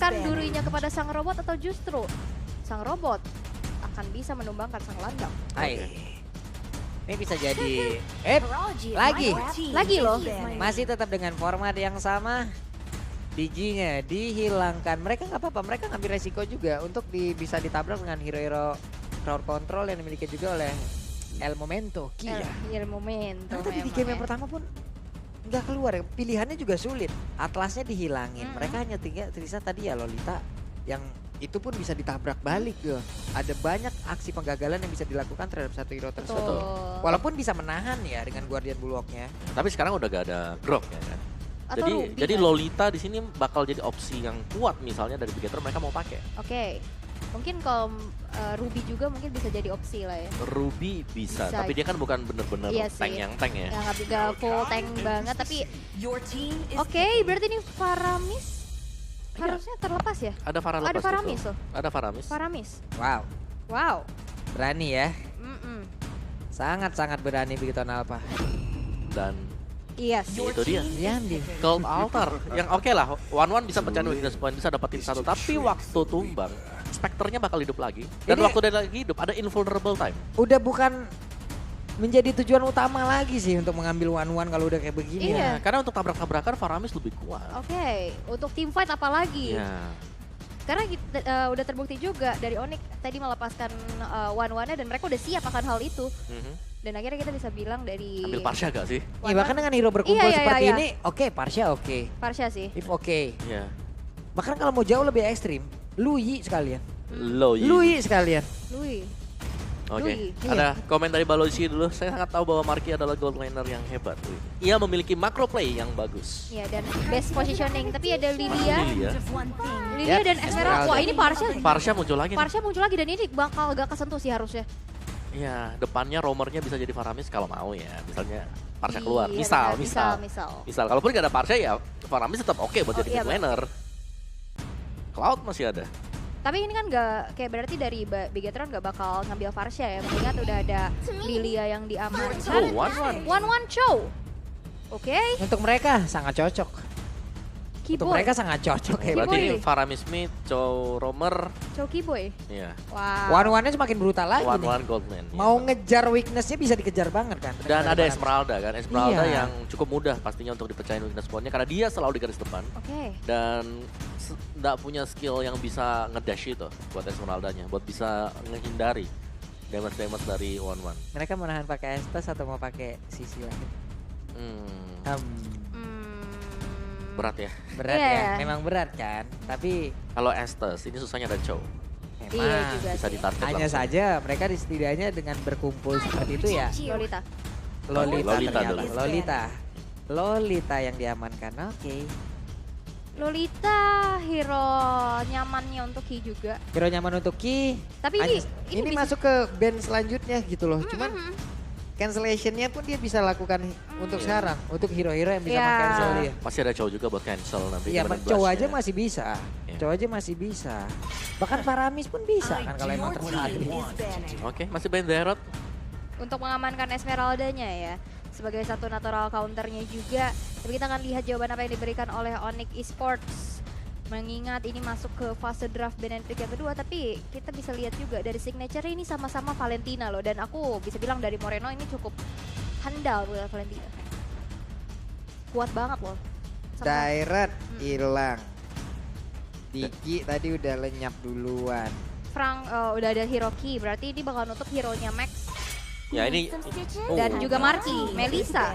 menumbangkan durinya kepada sang robot atau justru sang robot akan bisa menumbangkan sang landang? Ini bisa jadi lagi loh. masih tetap dengan format yang sama. DG-nya dihilangkan. Mereka nggak apa-apa, mereka ngambil resiko juga untuk bisa ditabrak dengan hero-hero crowd control yang dimiliki juga oleh El Momento. El Momento. Tapi di game yang pertama pun nggak keluar ya. Pilihannya juga sulit. Atlasnya dihilangin. Mereka hanya tersisa tadi ya Lolita yang itu pun bisa ditabrak balik ya. Ada banyak aksi penggagalan yang bisa dilakukan terhadap satu hero tersebut. Walaupun bisa menahan ya dengan Guardian Bulwark-nya. Tapi sekarang udah gak ada Grok ya kan. Jadi kan? Lolita di sini bakal jadi opsi yang kuat misalnya dari Bigetron mereka mau pakai. Oke. Mungkin kalau Ruby juga mungkin bisa jadi opsi lah ya. Ruby bisa. Tapi dia kan bukan bener-bener tank yang tank ya. Ya nggak full tank banget tapi oke, berarti ini Faramis harusnya terlepas ya? Ada Faramis. Ada Faramis loh. Ada Faramis. Faramis. Wow. Berani ya. Sangat-sangat berani Bigetron Alpha. Dan iya sih. itu dia. Diambil. Cold Altar yang oke lah. One bisa pecahin weakness point, bisa dapetin satu. Tapi waktu tumbang, Spectre-nya bakal hidup lagi. Dan waktu dia lagi hidup ada invulnerable time. Udah bukan menjadi tujuan utama lagi sih untuk mengambil one kalau udah kayak begini. Iya. Karena untuk tabrak-tabrakan Faramis lebih kuat. Oke, untuk team fight apalagi? Ya. Karena udah terbukti juga dari Onyx tadi melepaskan one-one-nya dan mereka udah siap akan hal itu. Dan akhirnya kita bisa bilang dari... Ambil Parsha gak sih? Iya, bahkan dengan hero berkumpul seperti ini, Parsha oke. Parsha sih. If oke. Iya. Bahkan kalau mau jauh lebih ekstrim, Lui sekalian. Lui sekalian. Oke, ada komen dari Balozi dulu. Saya sangat tahu bahwa Marky adalah gold laner yang hebat. Ia memiliki macro play yang bagus. Iya, dan best positioning. Tapi ada Lilia Yep, dan Esmeralda. Wah, ini Parsha muncul lagi. Parsha muncul lagi dan ini bakal gak kesentuh sih harusnya. Iya, depannya roamernya bisa jadi Faramis kalau mau ya. Misalnya Parsha keluar. Iya, Misal. Kalaupun gak ada Parsha ya Faramis tetap oke buat jadi mid laner. Cloud masih ada. Tapi ini kan gak, kayak berarti dari Bigetron gak bakal ngambil Parsha ya. Mengingat udah ada Lilia yang diamankan. One Chow. Oke. Untuk mereka sangat cocok. Untuk mereka sangat cocok ya. Berarti ini Faramis mid, Chow roamer. Chow Keyboy. Iya. Wow. One-nya semakin brutal lagi One Goldman. Mau ngejar weakness-nya bisa dikejar banget kan. Dan ada Esmeralda kan. Esmeralda yang cukup mudah pastinya untuk dipecahin weakness point-nya. Karena dia selalu di garis depan. Dan nggak punya skill yang bisa ngedash itu buat Esmeraldanya. Buat bisa menghindari damage dari One. Mereka menahan pakai Estes atau mau pakai sisi lagi? Berat ya? Berat ya, memang berat kan. Tapi kalau Estes ini susahnya ada Chow. Memang bisa ditarget hanya langsung. saja mereka setidaknya dengan berkumpul seperti itu ya. Lolita yang diamankan. Oke. Lolita hero nyamannya untuk Ki juga. Hero nyaman untuk Ki. Tapi ini masuk ke band selanjutnya gitu loh. Cuman cancellation-nya pun dia bisa lakukan untuk sekarang. Untuk hero-hero yang bisa meng-cancel dia. Masih ada Chow juga buat cancel nanti. Iya, Chow aja masih bisa. Chow aja masih bisa. Bahkan Faramis pun bisa kan kalau emang tersadar. Oke, masih main Derot. Untuk mengamankan Esmeraldanya ya. Sebagai satu natural counternya juga. Tapi kita akan lihat jawaban apa yang diberikan oleh Onyx Esports. Mengingat ini masuk ke fase draft Benefit yang kedua, tapi kita bisa lihat juga dari signature ini sama-sama Valentina loh. Dan aku bisa bilang dari Moreno ini cukup handal buat Valentina. Kuat banget loh. Direct hilang. Diki tadi udah lenyap duluan. Frank udah ada Hiroki, berarti ini bakal nutup hero-nya Max. Ya ini. Dan juga Marky, Melissa.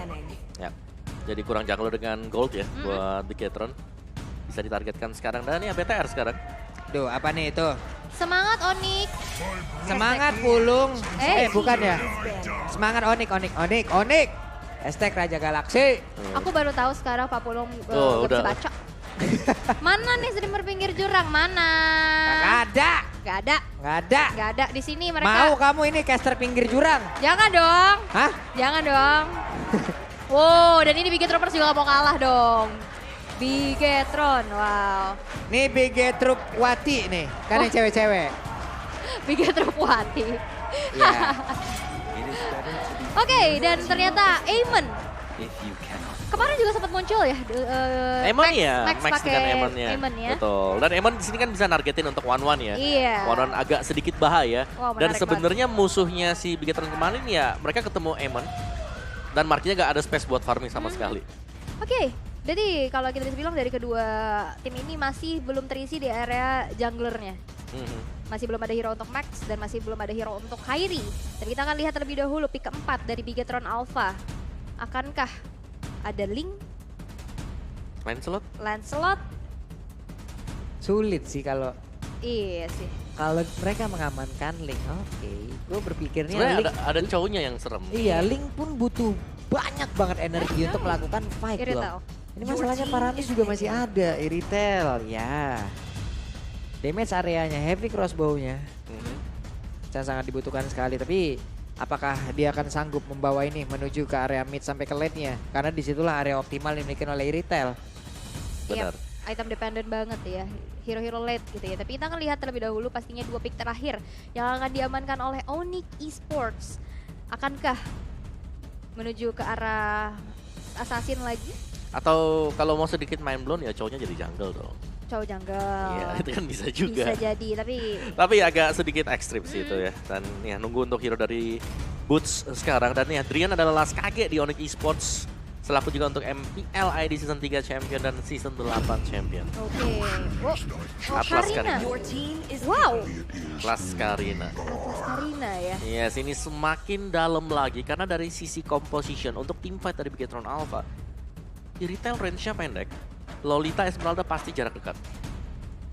Ya, jadi kurang jangkau dengan gold ya buat Bigetron. Bisa ditargetkan sekarang dan ya BTR sekarang. Duh, apa nih itu? Semangat Onyx. Semangat Pulung. Bukan ya. Semangat Onyx. Hashtag Raja Galaksi. Aku baru tahu sekarang Pak Pulung gak bisa baca. Mana nih streamer pinggir jurang? Mana? Gak ada di sini mereka. Mau kamu ini caster pinggir jurang? Jangan dong. Hah? Jangan dong. Wow, dan ini Bigetron juga gak mau kalah dong. Bigetron, wow. Nih Bigetron Wati nih, kan yang cewek-cewek. Bigetron Wati. Yeah. Oke, dan ternyata Aemon Kemarin juga sempat muncul ya. Emon ya, Max Max pakai dengan Emonnya. Emon ya. Betul. Dan Emon di sini kan bisa nargetin untuk 1-1 ya. Iya. 1-1 agak sedikit bahaya. Wow, Dan menarik sebenarnya musuhnya si Bigetron kemarin ya mereka ketemu Emon. Dan marknya gak ada space buat farming sama sekali. Oke, jadi kalau kita bisa bilang dari kedua tim ini masih belum terisi di area junglernya. Masih belum ada hero untuk Max dan masih belum ada hero untuk Kairi. Dan kita akan lihat terlebih dahulu pick keempat dari Bigetron Alpha. Akankah ada Link, Lancelot? Sulit sih kalau Iya sih. kalau mereka mengamankan Link. Oke, gue berpikirnya Sebenarnya Link. ada cowoknya yang serem. Iya, Link pun butuh banyak banget energi untuk melakukan fight Irithel. loh. Ini masalahnya Paramis juga masih ada. Irithel, ya. Damage areanya, heavy crossbow-nya. Sangat dibutuhkan sekali. Tapi apakah dia akan sanggup membawa ini menuju ke area mid sampai ke lane-nya? Karena disitulah area optimal yang dimiliki oleh Irithel. Benar. Yep, item dependent banget ya. Hero-hero late gitu ya. Tapi kita akan lihat terlebih dahulu pastinya dua pick terakhir yang akan diamankan oleh Onyx Esports. Akankah menuju ke arah assassin lagi? Atau kalau mau sedikit mind blown ya cowoknya jadi jungle dong. Cowok jungle. Iya, itu kan bisa juga. Bisa jadi, tapi Tapi agak sedikit ekstrim sih itu ya. Dan ya nunggu untuk hero dari Boots sekarang. Dan ya Drian adalah last kage di Onyx Esports. Selaku juga untuk MPL ID Season 3 Champion dan Season 8 Champion. oke. Oh, Atlas Karina. Karina. Wow. Atlas Karina. Atlas Karina ya. Yes, ini semakin dalam lagi. Karena dari sisi composition untuk teamfight dari Bigetron Alpha. Di retail range-nya pendek. Lolita Esmeralda pasti jarak dekat.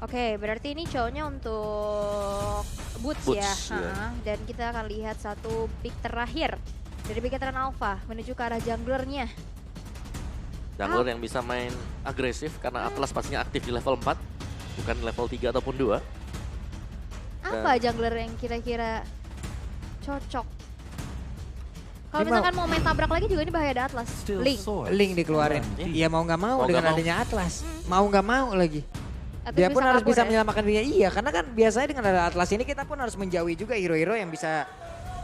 Oke, berarti ini cowoknya untuk Boots ya. Boots, iya. Dan kita akan lihat satu pick terakhir dari Bigetron Alpha menuju ke arah junglernya. Jungler yang bisa main agresif karena Atlas pastinya aktif di level 4. Bukan level 3 ataupun 2. Apa jungler yang kira-kira cocok? Kalau Ini misalkan mau main tabrak lagi juga ini bahaya ada Atlas. Link. Link dikeluarin. Iya. Iya mau nggak mau Mau dengan nggak mau. adanya Atlas. Mau nggak mau lagi. Atau Dia pun harus kabur bisa ya? menyelamatkan dirinya. Iya, karena kan biasanya dengan ada Atlas ini kita pun harus menjauhi juga hero-hero yang bisa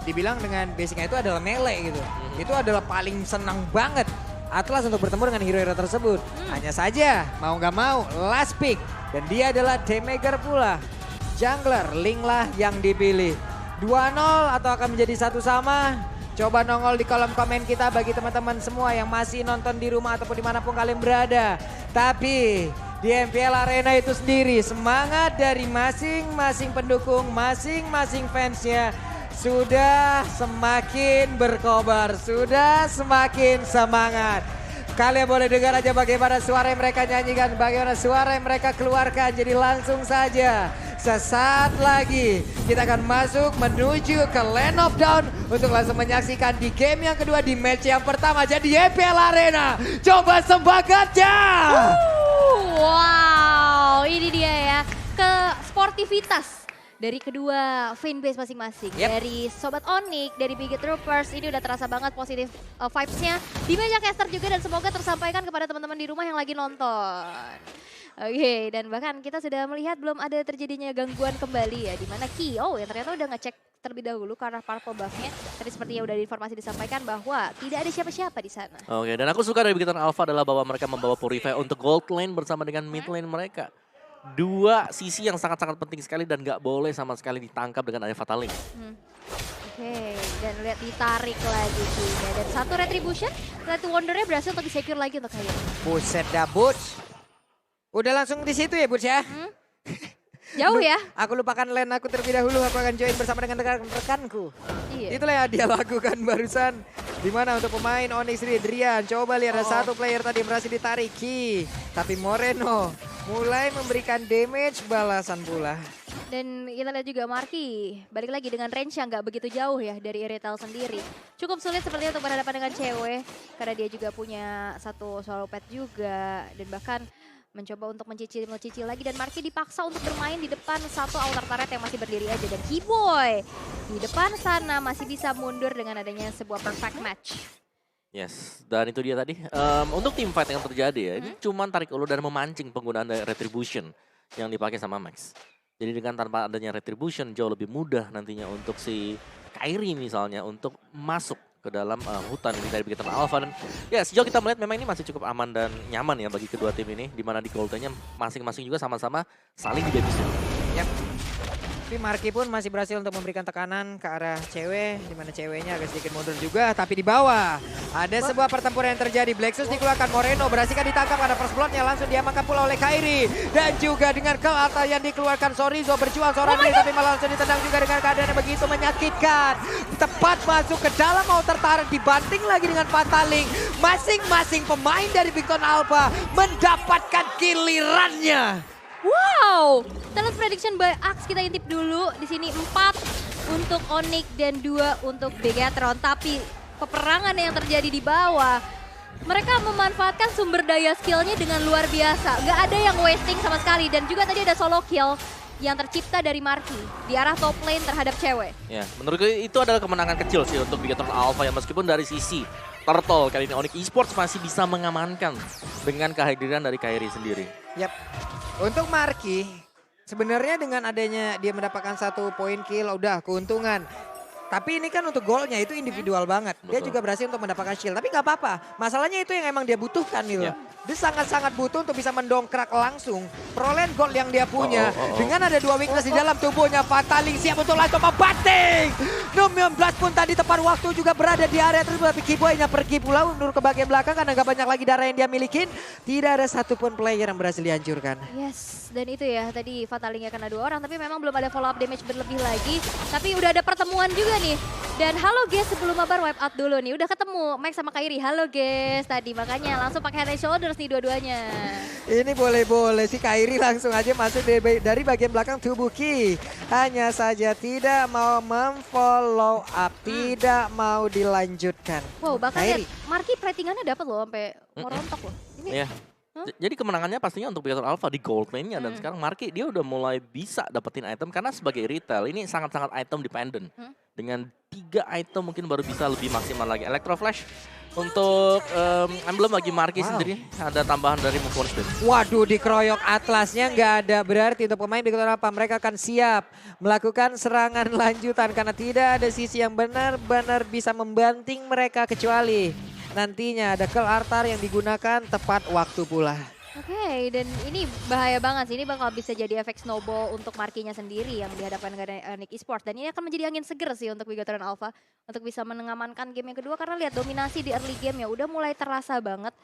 dibilang dengan basicnya itu adalah melee gitu. Itu adalah paling senang banget Atlas untuk bertemu dengan hero-hero tersebut. Hanya saja mau nggak mau last pick dan dia adalah Demager pula. Jungler Link lah yang dipilih. 2-0 atau akan menjadi 1 sama? Coba nongol di kolom komen kita bagi teman-teman semua yang masih nonton di rumah ataupun dimanapun kalian berada. Tapi di MPL Arena itu sendiri semangat dari masing-masing pendukung, masing-masing fansnya sudah semakin berkobar, sudah semakin semangat. Kalian boleh dengar aja bagaimana suara yang mereka nyanyikan, bagaimana suara yang mereka keluarkan. Jadi langsung saja sesaat lagi kita akan masuk menuju ke Land of Dawn untuk langsung menyaksikan di game yang kedua di match yang pertama. Jadi MPL Arena, coba semangatnya! Wow, ini dia ya. Ke sportivitas dari kedua fanbase masing-masing. Yep. Dari Sobat Onyx, dari Biget Troopers, ini udah terasa banget positif vibes-nya. Di meja caster juga dan semoga tersampaikan kepada teman-teman di rumah yang lagi nonton. Oke, dan bahkan kita sudah melihat belum ada terjadinya gangguan kembali ya. Dimana Kio yang ternyata udah ngecek terlebih dahulu karena purple buff-nya. Tadi sepertinya udah informasi disampaikan bahwa tidak ada siapa-siapa di sana. Oke, dan aku suka dari Bigetron Alpha adalah bahwa mereka membawa Purify untuk gold lane bersama dengan mid lane mereka. Dua sisi yang sangat-sangat penting sekali dan gak boleh sama sekali ditangkap dengan ada Fatal Link. Oke, dan lihat ditarik lagi kayaknya. Dan satu retribution, Red Wonder-nya berhasil untuk di-secure lagi untuk kalian. Buset dah Boots. Udah langsung di situ ya Boots ya? Jauh ya? Aku lupakan lane aku terlebih dahulu, aku akan join bersama dengan rekan-rekanku. Iya. Itulah yang dia lakukan barusan. Dimana untuk pemain Onyx ini, Drian. Coba lihat ada satu player tadi berhasil ditarik Ki. Tapi Moreno mulai memberikan damage balasan pula. Dan kita lihat juga Marky, balik lagi dengan range yang nggak begitu jauh ya dari Irithel sendiri. Cukup sulit sepertinya untuk berhadapan dengan cewek, karena dia juga punya satu solo pet juga. Dan bahkan mencoba untuk mencicil lagi dan Marky dipaksa untuk bermain di depan satu outer turret yang masih berdiri aja. Dan Keyboy di depan sana masih bisa mundur dengan adanya sebuah perfect match. Yes, dan itu dia tadi. Untuk team fight yang terjadi ya, ini cuma tarik ulur dan memancing penggunaan Retribution yang dipakai sama Max. Jadi dengan tanpa adanya Retribution jauh lebih mudah nantinya untuk si Kairi misalnya untuk masuk ke dalam hutan ini dari Bigetron Alpha. Dan ya sejauh kita melihat memang ini masih cukup aman dan nyaman ya bagi kedua tim ini. Dimana di gold-nya masing-masing juga sama-sama saling dibabysit. Yap. Tapi Marky pun masih berhasil untuk memberikan tekanan ke arah cewek, di mana ceweknya agak sedikit mundur juga, tapi di bawah ada sebuah pertempuran yang terjadi. Blacksus dikeluarkan, Moreno berhasil ditangkap karena first blood-nya langsung diamankan pula oleh Kairi, dan juga dengan Kelata yang dikeluarkan. Sorizo berjuang seorang diri, tapi malah langsung ditendang juga dengan keadaan yang begitu menyakitkan. Tepat masuk ke dalam outer turret, dibanting lagi dengan Fataling. Masing-masing pemain dari Bigetron Alpha mendapatkan gilirannya. Wow, talent prediction by Axe kita intip dulu. Di sini 4 untuk Onyx dan 2 untuk Bigetron. Tapi peperangan yang terjadi di bawah, mereka memanfaatkan sumber daya skillnya dengan luar biasa. Nggak ada yang wasting sama sekali. Dan juga tadi ada solo kill yang tercipta dari Marky di arah top lane terhadap cewek. Ya, menurutku itu adalah kemenangan kecil sih untuk Bigetron Alpha ya, meskipun dari sisi Turtle kali ini Onyx Esports masih bisa mengamankan dengan kehadiran dari Kairi sendiri. Yap. Untuk Marky, sebenarnya dengan adanya dia mendapatkan 1 poin kill, udah keuntungan. Tapi ini kan untuk golnya itu individual banget. Dia juga berhasil untuk mendapatkan shield. Tapi nggak apa-apa. Masalahnya itu yang emang dia butuhkan gitu. Dia sangat-sangat butuh untuk bisa mendongkrak langsung perolehan gold yang dia punya. Dengan ada 2 weakness di dalam tubuhnya. Fataling siap untuk langsung membanting. Numion Blast pun tadi tepat waktu juga berada di area tersebut. Tapi Kiboy-nya pergi pula mundur ke bagian belakang karena nggak banyak lagi darah yang dia milikin. Tidak ada satupun player yang berhasil dihancurkan. Yes, dan itu ya tadi Fatalingnya kena 2 orang. Tapi memang belum ada follow up damage berlebih lagi. Tapi udah ada pertemuan juga nih. Dan halo guys, sebelum mabar wipe out dulu nih. Udah ketemu Max sama Kairi. Halo guys tadi, makanya langsung pakai head and shoulders nih dua-duanya. Ini boleh-boleh si Kairi langsung aja masuk dari bagian belakang tubuh Ki. Hanya saja tidak mau memfollow up, tidak mau dilanjutkan. Wow, bahkan Kairi. Marky ratingannya dapat loh sampai merontok loh. Ini Jadi kemenangannya pastinya untuk Bigetron Alpha di gold lane-nya dan sekarang Marky dia udah mulai bisa dapetin item karena sebagai retail ini sangat-sangat item dependent. Dengan 3 item mungkin baru bisa lebih maksimal lagi. Electro Flash untuk emblem bagi Marky sendiri ada tambahan dari Move One Spin. Waduh, dikeroyok Atlasnya nggak ada. Berarti untuk pemain Bigetron Alpha mereka akan siap melakukan serangan lanjutan karena tidak ada sisi yang benar-benar bisa membanting mereka kecuali nantinya ada Kel Artar yang digunakan tepat waktu pula. Oke, dan ini bahaya banget sih. Ini bakal bisa jadi efek snowball untuk Marky-nya sendiri yang dihadapkan dengan Onyx Esports. Dan ini akan menjadi angin seger sih untuk Bigetron Alpha untuk bisa mengamankan game yang kedua. Karena lihat dominasi di early game ya udah mulai terasa banget.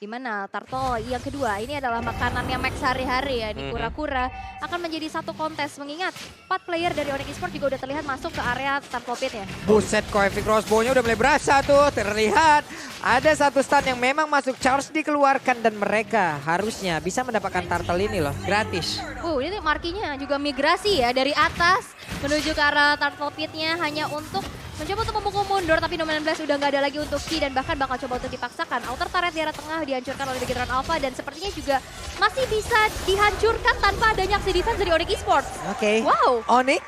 Dimana Turtle yang kedua ini adalah makanannya Max hari-hari ya. Di kura-kura akan menjadi satu kontes. Mengingat 4 player dari Onyx Esports juga udah terlihat masuk ke area Turtle Pit-nya. Buset, Koevi Crossbow-nya udah mulai berasa tuh. Terlihat ada satu stun yang memang masuk. Charge dikeluarkan dan mereka harusnya bisa mendapatkan Turtle ini loh. Gratis. Ini Marky-nya juga migrasi ya dari atas menuju ke arah Turtle Pit-nya hanya untuk mencoba untuk memukul mundur, tapi Numion Blast udah nggak ada lagi untuk Ki dan bahkan bakal coba untuk dipaksakan. Outer turret di arah tengah dihancurkan oleh Bigetron Alpha dan sepertinya juga masih bisa dihancurkan tanpa adanya aksi defense dari Onyx Esports. Oke. Wow. Onyx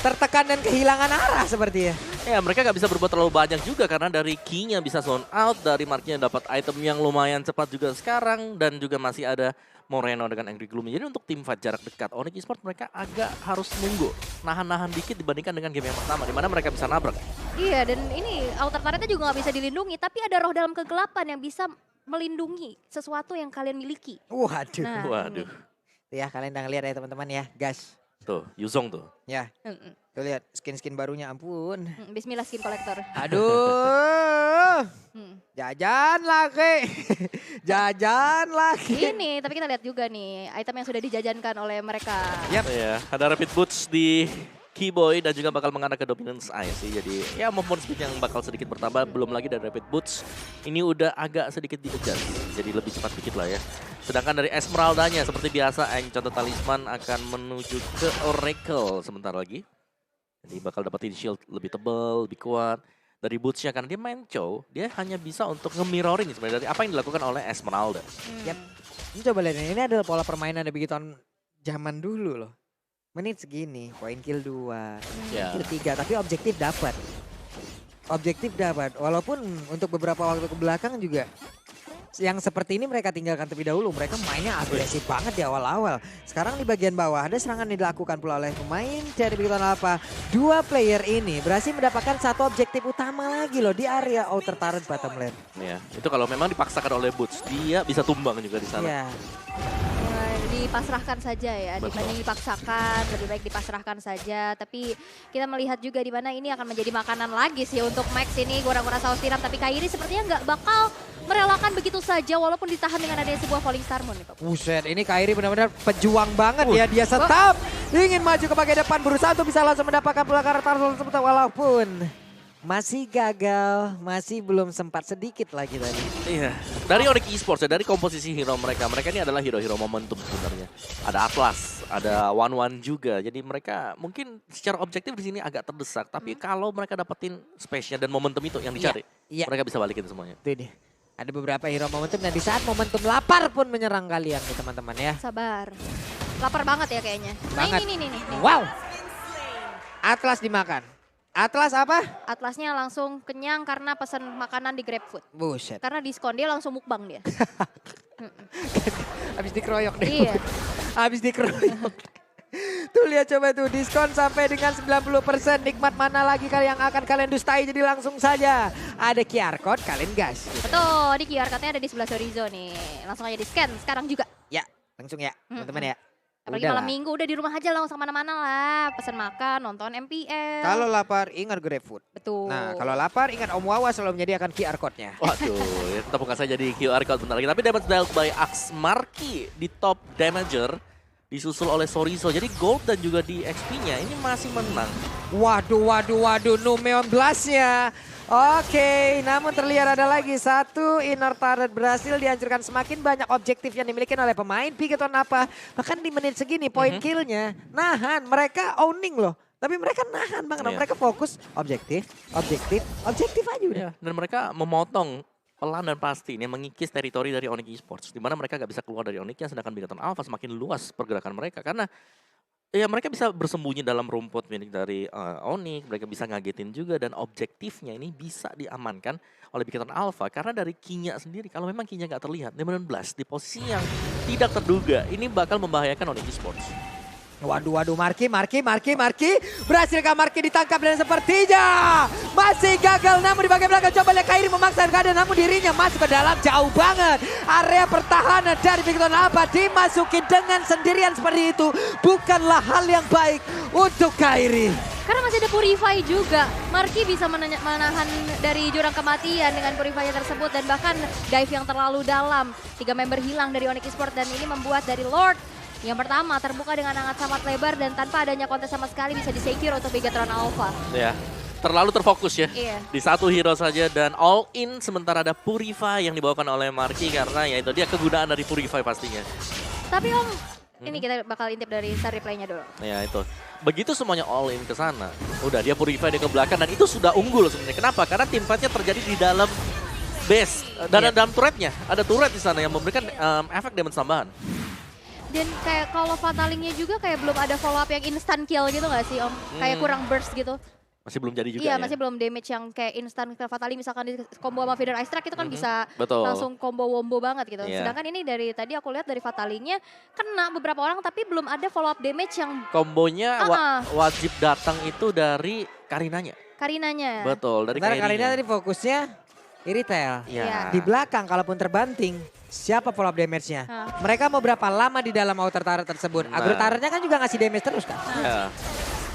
tertekan dan kehilangan arah sepertinya. Ya mereka nggak bisa berbuat terlalu banyak juga karena dari Ki-nya bisa zone out, dari Marky-nya dapat item yang lumayan cepat juga sekarang dan juga masih ada Moreno dengan Angry Gloomy. Jadi untuk tim fight jarak dekat Onyx Esports mereka agak harus nunggu, nahan-nahan dikit dibandingkan dengan game yang pertama di mana mereka bisa nabrak. Iya, dan ini outer turretnya juga nggak bisa dilindungi, tapi ada roh dalam kegelapan yang bisa melindungi sesuatu yang kalian miliki. Waduh. Nah, Waduh. Ya kalian udah ngeliat ya teman-teman ya, gas. Tuh, Yuzong tuh. Ya, tuh lihat skin-skin barunya, ampun. Bismillah skin collector. Aduh, jajan lagi, jajan lagi. Ini, tapi kita lihat juga nih item yang sudah dijajankan oleh mereka. Yap. Ya, ada Rapid Boots di Kiboy dan juga bakal mengarah ke Dominance Eye sih. Jadi ya movement speed yang bakal sedikit bertambah. Belum lagi dari Rapid Boots. Ini udah agak sedikit di-adjust. Jadi lebih cepat dikit lah ya. Sedangkan dari Esmeralda-nya seperti biasa Enchant Talisman akan menuju ke Oracle sebentar lagi. Jadi bakal dapetin shield lebih tebal, lebih kuat. Dari Boots-nya karena dia main Chow, dia hanya bisa untuk nge-mirroring sebenarnya dari apa yang dilakukan oleh Esmeralda. Yap. Ini coba lihat ini adalah pola permainan dari Bigetron zaman dulu loh. Menit segini, poin kill 2, kill 3, tapi objektif dapat. Objektif dapat, walaupun untuk beberapa waktu ke belakang juga yang seperti ini mereka tinggalkan terlebih dahulu. Mereka mainnya agresif banget di awal-awal. Sekarang di bagian bawah ada serangan yang dilakukan pula oleh pemain dari Big Town Alpha. Dua player ini berhasil mendapatkan satu objektif utama lagi loh di area outer turret bottom lane. Ya, itu kalau memang dipaksakan oleh Boots, dia bisa tumbang juga di sana. Iya. Dipasrahkan saja ya, dibanding dipaksakan, lebih baik dipasrahkan saja. Tapi kita melihat juga di mana ini akan menjadi makanan lagi sih untuk Max ini, gora-gora saus tiram. Tapi Kairi sepertinya nggak bakal merelakan begitu saja walaupun ditahan dengan adanya sebuah Falling Star Moon nih Pak. Buset, ini Kairi benar-benar pejuang banget ya. Dia tetap ingin maju ke bagian depan, berusaha untuk bisa langsung mendapatkan pelanggaran tersebut walaupun masih gagal, masih belum sempat sedikit lagi tadi. Iya, dari Onyx Esports ya, dari komposisi hero mereka. Mereka ini adalah hero-hero momentum sebenarnya. Ada Atlas, ada One juga. Jadi mereka mungkin secara objektif di sini agak terdesak. Tapi kalau mereka dapetin space-nya dan momentum itu yang dicari, mereka bisa balikin semuanya. Itu dia. Ada beberapa hero momentum dan di saat momentum lapar pun menyerang kalian nih teman-teman ya. Sabar. Lapar banget ya kayaknya. Banget. Nah ini. Wow. Atlas dimakan. Atlas apa? Atlasnya langsung kenyang karena pesan makanan di GrabFood. Buset. Karena diskon dia langsung mukbang dia. Habis dikeroyok deh. Iya. Habis dikeroyok. Tuh lihat coba tuh diskon sampai dengan 90%. Nikmat mana lagi yang akan kalian dustai, jadi langsung saja. Ada QR code kalian gas. Betul, di QR code-nya ada di sebelah Sorizo nih. Langsung aja di scan sekarang juga. Ya langsung ya teman-teman ya. Apalagi malam minggu udah di rumah aja lah, nggak usah mana-mana lah. Pesan makan, nonton MPL. Kalau lapar ingat GrabFood. Betul. Nah kalau lapar ingat Om Wawa selalu menyediakan QR code-nya. Waduh, ya tetap bukan saja di QR code bentar lagi. Tapi damage dealt by Axe Marky di top damager. Disusul oleh Sorizo. Jadi gold dan juga di XP-nya ini masih menang. Waduh, Numeon Blast-nya. Oke, namun terlihat ada lagi satu inner turret berhasil dihancurkan. Semakin banyak objektif yang dimiliki oleh pemain Big Town apa. Bahkan di menit segini poin kill-nya nahan. Mereka owning loh. Tapi mereka nahan banget. Mereka fokus objektif aja udah. Dan mereka memotong pelan dan pasti ini mengikis teritori dari Onyx Esports. Di mana mereka gak bisa keluar dari Onyx, sedangkan Big Town Alpha semakin luas pergerakan mereka. Karena ya mereka bisa bersembunyi dalam rumput milik dari Onyx, mereka bisa ngagetin juga dan objektifnya ini bisa diamankan oleh Big Town Alpha karena dari Kinya sendiri. Kalau memang Kinya nggak terlihat, Numeon Blast di posisi yang tidak terduga ini bakal membahayakan Onyx Esports. Waduh, Marky. Berhasilkah Marky ditangkap dan sepertinya masih gagal. Namun di bagian belakang coba lihat Kairi memaksa keadaan. Namun dirinya masuk ke dalam jauh banget. Area pertahanan dari Big Town Alpha dimasukin dengan sendirian seperti itu. Bukanlah hal yang baik untuk Kairi. Karena masih ada Purify juga. Marky bisa menahan dari jurang kematian dengan Purify tersebut. Dan bahkan dive yang terlalu dalam. 3 member hilang dari Onyx Esports dan ini membuat dari Lord yang pertama terbuka dengan sangat lebar dan tanpa adanya kontes sama sekali bisa di-secure untuk Big Town Alpha. Ya, terlalu terfokus ya. Iya. Di satu hero saja dan all in sementara ada Purify yang dibawakan oleh Marky karena ya itu dia kegunaan dari Purify pastinya. Tapi Om, ini kita bakal intip dari start replaynya dulu. Ya itu. Begitu semuanya all in ke sana, udah dia Purify dia ke belakang dan itu sudah unggul sebenarnya. Kenapa? Karena tim fightnya terjadi di dalam base dan dalam turretnya. Ada turret di sana yang memberikan efek damage tambahan. Dan kayak kalau Fatalingnya juga kayak belum ada follow up yang instant kill gitu gak sih Om? Kayak kurang burst gitu. Masih belum jadi juga iya, ya? masih belum damage yang kayak instant Fataling misalkan di combo sama Feeder Ice Track itu kan bisa betul. langsung combo wombo banget gitu. Yeah. Sedangkan ini dari tadi aku lihat dari Fatalingnya kena beberapa orang tapi belum ada follow up damage yang kombonya wajib datang itu dari Karinanya. Karinanya. Betul, dari Karina tadi fokusnya Iritel. Ya. Di belakang kalaupun terbanting, siapa follow up damage-nya? Mereka mau berapa lama di dalam outer turret tersebut? Agro turretnya kan juga ngasih damage terus kan?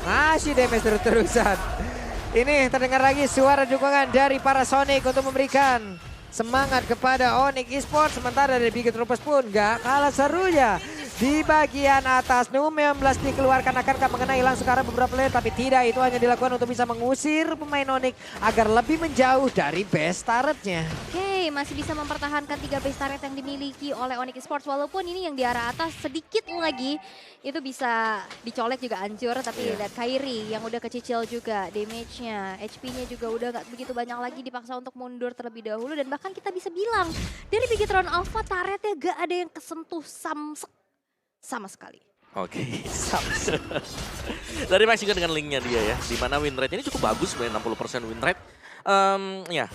Ngasih damage terus-terusan. Ini terdengar lagi suara dukungan dari para Sonic untuk memberikan semangat kepada Onyx Esports. Sementara dari Big Troopers pun gak kalah serunya. Di bagian atas Numeon Blast dikeluarkan akankah mengenai langsung ke arah beberapa player. Tapi tidak, itu hanya dilakukan untuk bisa mengusir pemain Onyx agar lebih menjauh dari base turretnya. Oke, masih bisa mempertahankan 3 base turret yang dimiliki oleh Onyx Esports. Walaupun ini yang di arah atas sedikit lagi itu bisa dicolek juga hancur. Tapi lihat Kairi yang udah kecicil juga damage-nya. HP-nya juga udah gak begitu banyak lagi, dipaksa untuk mundur terlebih dahulu. Dan bahkan kita bisa bilang dari Big Town Alpha turretnya gak ada yang kesentuh sama sekali. Oke, dari Max juga dengan linknya dia ya. Dimana win rate ini cukup bagus sebenarnya 60% win rate. Ya,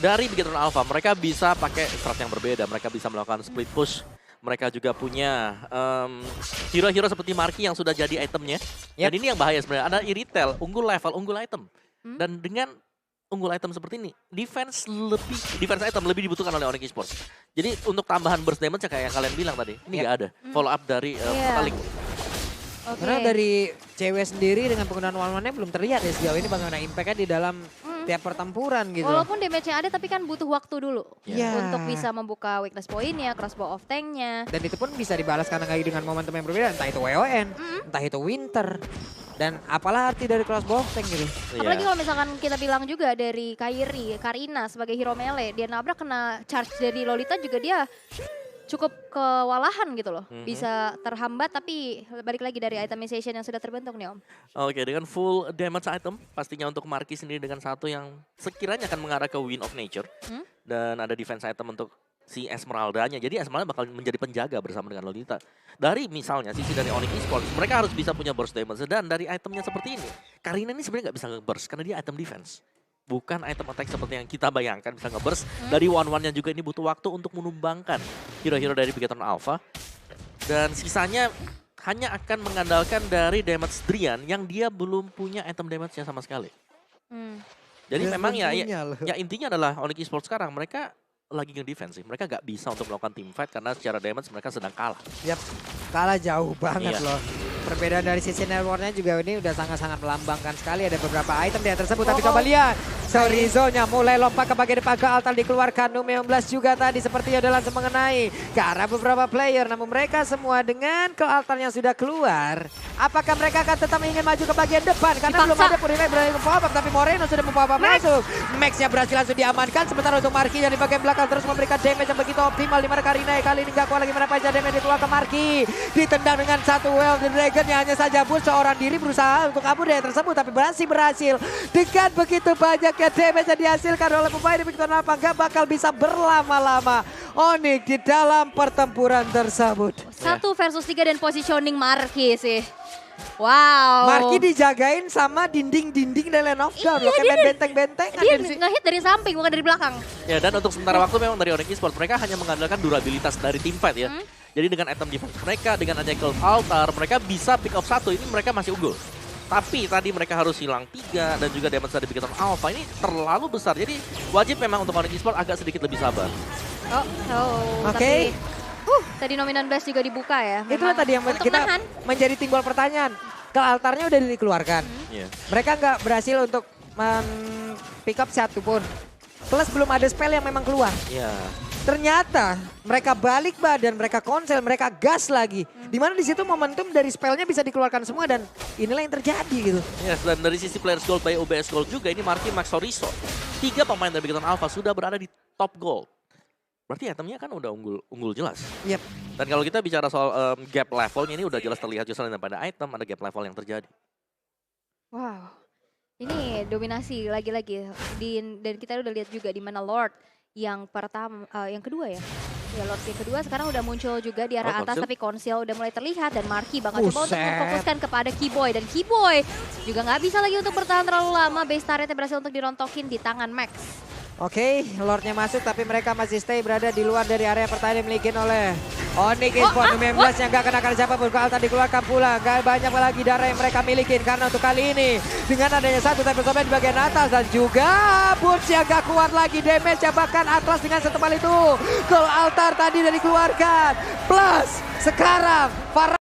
dari Bigetron Alpha mereka bisa pakai strat yang berbeda. Mereka bisa melakukan split push. Mereka juga punya hero-hero seperti Marky yang sudah jadi itemnya. Dan ini yang bahaya sebenarnya. Ada Iritel, unggul level, unggul item. Dan dengan unggul item seperti ini, defense item lebih dibutuhkan oleh Onyx Esports. Jadi untuk tambahan burst damage kayak yang kalian bilang tadi, ini nggak ada. Follow up dari Fatalik. Karena dari cewek sendiri dengan penggunaan one-one-nya belum terlihat ya sejauh ini bagaimana impact-nya di dalam tiap pertempuran gitu. Walaupun damage-nya ada tapi kan butuh waktu dulu Yeah. untuk bisa membuka weakness point-nya, crossbow of tank-nya. Dan itu pun bisa dibalas karena lagi dengan momentum yang berbeda, entah itu WON, entah itu Winter. Dan apalah arti dari crossbow of tank gitu. Apalagi kalau misalkan kita bilang juga dari Karina sebagai hero melee, dia nabrak kena charge dari Lolita juga dia cukup kewalahan gitu loh. Bisa terhambat tapi balik lagi dari itemization yang sudah terbentuk nih Om. Oke, dengan full damage item pastinya untuk Marky sendiri dengan satu yang sekiranya akan mengarah ke Wind of Nature. Dan ada defense item untuk si Esmeralda-nya. Jadi Esmeralda bakal menjadi penjaga bersama dengan Lolita. Dari misalnya sisi dari Onyx Esports, mereka harus bisa punya burst damage. Dan dari itemnya seperti ini, Karina ini sebenarnya nggak bisa nge-burst karena dia item defense. Bukan item attack seperti yang kita bayangkan bisa nge-burst. Dari one-one-nya juga ini butuh waktu untuk menumbangkan hero-hero dari Bigetron Alpha. Dan sisanya hanya akan mengandalkan dari damage Drian yang dia belum punya item damage-nya sama sekali. Jadi memang ya intinya adalah Onyx Esports sekarang mereka lagi nge-defense sih. Mereka nggak bisa untuk melakukan team fight karena secara damage mereka sedang kalah. Kalah jauh banget loh. Perbedaan dari sisi networknya juga ini udah sangat-sangat melambangkan sekali. Ada beberapa item dia tersebut, tapi coba lihat. Sorizo-nya mulai lompat ke bagian depan, ke altar dikeluarkan. Nume 16 juga tadi sepertinya udah langsung mengenai ke arah beberapa player. Namun mereka semua dengan ke altar yang sudah keluar. Apakah mereka akan tetap ingin maju ke bagian depan? Karena belum ada Purify berani membawa tapi Moreno sudah membawa masuk. Max-nya berhasil langsung diamankan. Sementara untuk Marky yang di bagian belakang terus memberikan damage yang begitu optimal. Di mana Karina kali ini gak kuat lagi mendapat damage dikeluarkan Marky. Ditendang dengan satu Well the Dragon yang hanya saja boost seorang diri berusaha untuk kabur dari tersebut. Tapi berhasil. Dengan begitu banyaknya damage yang dihasilkan oleh pemain di Bigetron Alpha gak bakal bisa berlama-lama Onyx di dalam pertempuran tersebut. 1 versus 3 dan positioning Marky sih. Wow. Marky dijagain sama dinding-dinding dan lane of down. Kayak main benteng-bentengan. Dia nge-hit dari samping bukan dari belakang. Ya, dan untuk sementara waktu memang dari Onyx Esports mereka hanya mengandalkan durabilitas dari team fight ya. Jadi dengan item defense mereka, dengan adanya Cult Altar, mereka bisa pick off 1. Ini mereka masih unggul. Tapi tadi mereka harus hilang 3 dan juga damage dari Bigetron Alpha ini terlalu besar. Jadi wajib memang untuk Onyx Esports agak sedikit lebih sabar. Oke. Tadi Nominan Blast juga dibuka ya. Itulah tadi yang kita menjadi timbul pertanyaan. Ke altarnya udah dikeluarkan. Mereka nggak berhasil untuk pick up 1 pun. Plus belum ada spell yang memang keluar. Ternyata mereka balik badan, mereka konsel, mereka gas lagi. Dimana di situ momentum dari spellnya bisa dikeluarkan semua dan inilah yang terjadi gitu. Dan dari sisi players gold by OBS Gold juga ini Marky, Max, Sorizo. 3 pemain dari Bigetron Alpha sudah berada di top gold. Berarti itemnya kan udah unggul jelas. Dan kalau kita bicara soal gap levelnya ini udah jelas terlihat justru pada item ada gap level yang terjadi. Wow. Ini dominasi lagi-lagi dan kita udah lihat juga di mana Lord yang pertama, yang kedua ya. Ya Lord yang kedua sekarang udah muncul juga di arah atas tapi Konsil udah mulai terlihat dan Marky bakal coba untuk memfokuskan kepada Keyboy dan Keyboy juga nggak bisa lagi untuk bertahan terlalu lama. Base turretnya berhasil untuk dirontokin di tangan Max. Oke, Lordnya masuk tapi mereka masih stay berada di luar dari area pertahanan dimiliki oleh Onyx Esports. 16 yang gak kenakan siapapun, ke altar dikeluarkan pula. Gak banyak lagi darah yang mereka miliki karena untuk kali ini dengan adanya 1 temple sobat di bagian atas dan juga Burst yang gak kuat lagi damage bahkan Atlas dengan setebal itu. Ke altar tadi dari dikeluarkan. Plus sekarang Farah